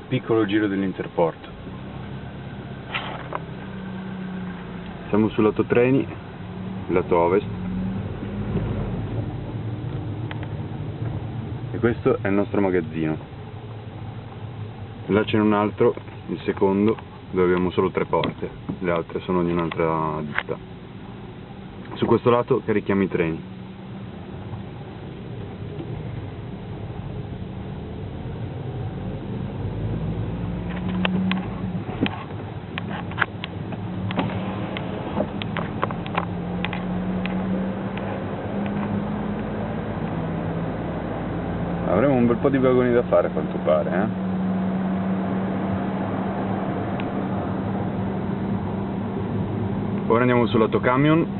piccolo giro dell'Interporto. Siamo sul lato treni, lato ovest, e questo è il nostro magazzino. Là c'è un altro, il secondo, dove abbiamo solo 3 porte, le altre sono di un'altra ditta. Su questo lato carichiamo i treni. Avremo un bel po' di vagoni da fare, a quanto pare, Ora andiamo sul lato camion.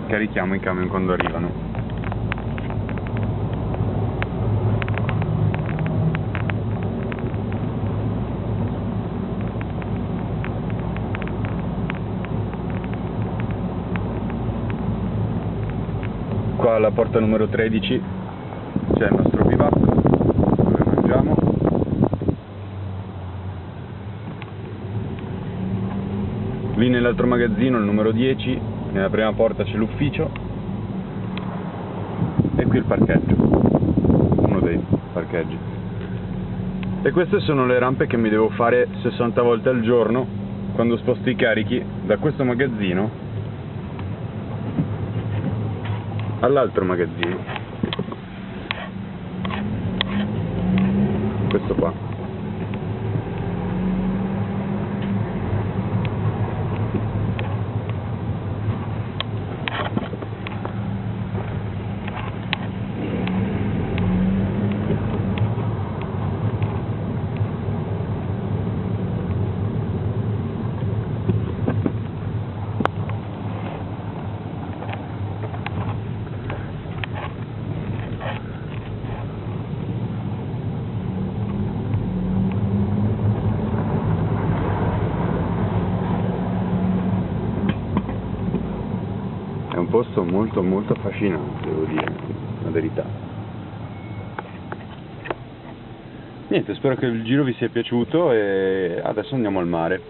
Carichiamo i camion quando arrivano. Qua alla porta numero 13 c'è il nostro bivacco dove mangiamo. Lì nell'altro magazzino, il numero 10, nella prima porta c'è l'ufficio e qui il parcheggio, uno dei parcheggi. E queste sono le rampe che mi devo fare 60 volte al giorno quando sposto i carichi da questo magazzino all'altro magazzino, questo qua. È un posto molto affascinante, devo dire, la verità. Niente, spero che il giro vi sia piaciuto e adesso andiamo al mare.